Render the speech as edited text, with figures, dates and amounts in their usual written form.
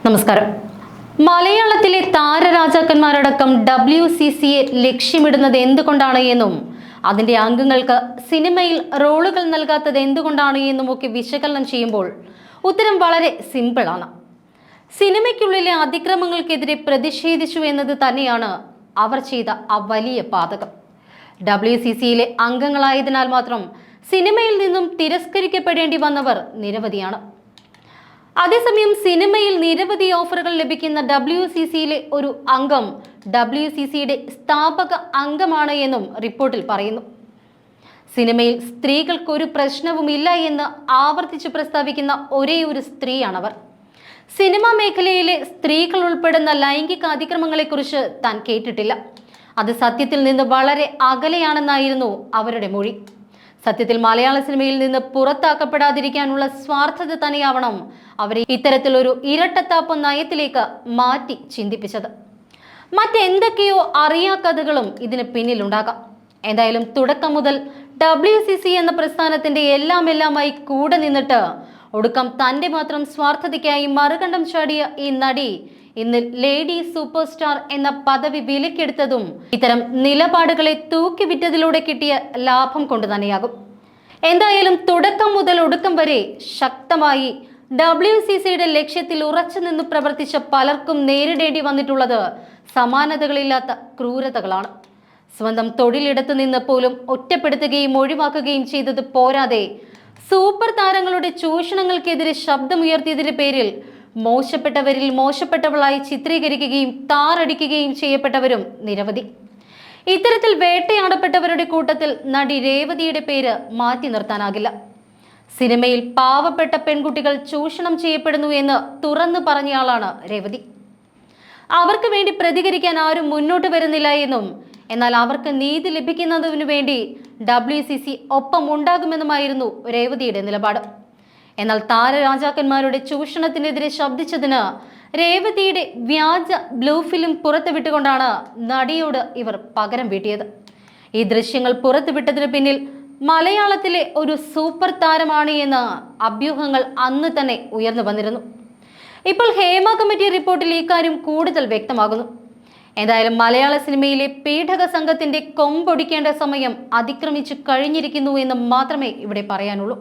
നമസ്കാരം. മലയാളത്തിലെ താരരാജാക്കന്മാരടക്കം WCCയെ ലക്ഷ്യമിടുന്നത് എന്തുകൊണ്ടാണ് എന്നും അതിന്റെ അംഗങ്ങൾക്ക് സിനിമയിൽ റോളുകൾ നൽകാത്തത് എന്തുകൊണ്ടാണ് എന്നുമൊക്കെ വിശകലനം ചെയ്യുമ്പോൾ ഉത്തരം വളരെ സിമ്പിളാണ്. സിനിമയ്ക്കുള്ളിലെ അതിക്രമങ്ങൾക്കെതിരെ പ്രതിഷേധിച്ചു എന്നത് തന്നെയാണ് അവർ ചെയ്ത ആ വലിയ പാതകം. WCCയിലെ അംഗങ്ങളായതിനാൽ മാത്രം സിനിമയിൽ നിന്നും തിരസ്കരിക്കപ്പെടേണ്ടി വന്നവർ നിരവധിയാണ്. അതേസമയം സിനിമയിൽ നിരവധി ഓഫറുകൾ ലഭിക്കുന്ന WCCയിലെ ഒരു അംഗം WCCയുടെ സ്ഥാപക അംഗമാണ് എന്നും റിപ്പോർട്ടിൽ പറയുന്നു. സിനിമയിൽ സ്ത്രീകൾക്കൊരു പ്രശ്നവുമില്ല എന്ന് ആവർത്തിച്ച് പ്രസ്താവിക്കുന്ന ഒരേ ഒരു സ്ത്രീയാണവർ. സിനിമാ മേഖലയിലെ സ്ത്രീകൾ ഉൾപ്പെടുന്ന ലൈംഗിക അതിക്രമങ്ങളെക്കുറിച്ച് താൻ കേട്ടിട്ടില്ല, അത് സത്യത്തിൽ നിന്ന് വളരെ അകലെയാണെന്നായിരുന്നു അവരുടെ മൊഴി. സത്യത്തിൽ മലയാള സിനിമയിൽ നിന്ന് പുറത്താക്കപ്പെടാതിരിക്കാനുള്ള സ്വാർത്ഥത തന്നെയാവണം അവരെ ഇത്തരത്തിലൊരു ഇരട്ടത്താപ്പ് നയത്തിലേക്ക് മാറ്റി ചിന്തിപ്പിച്ചത്. മറ്റെന്തൊക്കെയോ അറിയാക്കഥകളും ഇതിന് പിന്നിലുണ്ടാകാം. എന്തായാലും തുടക്കം മുതൽ WCC എന്ന പ്രസ്ഥാനത്തിന്റെ എല്ലാമായി കൂടെ നിന്നിട്ട് ഒടുക്കം തന്റെ മാത്രം സ്വാർത്ഥതയ്ക്കായി മറുകണ്ഠം ചാടിയ ഈ നടി ഇന്ന് ലേഡി സൂപ്പർ സ്റ്റാർ എന്ന പദവി വിലക്കെടുത്തതും ഇത്തരം നിലപാടുകളെ തൂക്കിവിറ്റതിലൂടെ കിട്ടിയ ലാഭം കൊണ്ട് തന്നെയാകും. എന്തായാലും തുടക്കം മുതൽ ഒടുക്കം വരെ ശക്തമായി WCCയുടെ ലക്ഷ്യത്തിൽ ഉറച്ചു നിന്ന് പ്രവർത്തിച്ച പലർക്കും നേരിടേണ്ടി വന്നിട്ടുള്ളത് സമാനതകളില്ലാത്ത ക്രൂരതകളാണ്. സ്വന്തം തൊഴിലിടത്ത് നിന്ന് പോലും ഒറ്റപ്പെടുത്തുകയും ഒഴിവാക്കുകയും ചെയ്തത് പോരാതെ സൂപ്പർ താരങ്ങളുടെ ചൂഷണങ്ങൾക്കെതിരെ ശബ്ദമുയർത്തിയതിന്റെ പേരിൽ മോശപ്പെട്ടവരിൽ മോശപ്പെട്ടവളായി ചിത്രീകരിക്കുകയും താറടിക്കുകയും ചെയ്യപ്പെട്ടവരും നിരവധി. ഇത്തരത്തിൽ വേട്ടയാടപ്പെട്ടവരുടെ കൂട്ടത്തിൽ നടി രേവതിയുടെ പേര് മാറ്റി നിർത്താനാകില്ല. സിനിമയിൽ പാവപ്പെട്ട പെൺകുട്ടികൾ ചൂഷണം ചെയ്യപ്പെടുന്നു എന്ന് തുറന്നു പറഞ്ഞയാളാണ് രേവതി. അവർക്ക് വേണ്ടി പ്രതികരിക്കാൻ ആരും മുന്നോട്ട് വരുന്നില്ല എന്നും എന്നാൽ അവർക്ക് നീതി ലഭിക്കുന്നതിനു വേണ്ടി WCC ഒപ്പം ഉണ്ടാകുമെന്നുമായിരുന്നു രേവതിയുടെ നിലപാട്. എന്നാൽ താരരാജാക്കന്മാരുടെ ചൂഷണത്തിനെതിരെ ശബ്ദിച്ചതിന് രേവതിയുടെ വ്യാജ ബ്ലൂ ഫിലിം പുറത്തുവിട്ടുകൊണ്ടാണ് നടിയോട് ഇവർ പകരം വീട്ടിയത്. ഈ ദൃശ്യങ്ങൾ പുറത്തുവിട്ടതിന് പിന്നിൽ മലയാളത്തിലെ ഒരു സൂപ്പർ താരമാണ് എന്ന അഭ്യൂഹങ്ങൾ അന്ന് തന്നെ ഉയർന്നു വന്നിരുന്നു. ഇപ്പോൾ ഹേമ കമ്മിറ്റി റിപ്പോർട്ടിൽ ഇക്കാര്യം കൂടുതൽ വ്യക്തമാകുന്നു. എന്തായാലും മലയാള സിനിമയിലെ പീഡക സംഘത്തിന്റെ കൊമ്പൊടിക്കേണ്ട സമയം അതിക്രമിച്ചു കഴിഞ്ഞിരിക്കുന്നു എന്ന് മാത്രമേ ഇവിടെ പറയാനുള്ളൂ.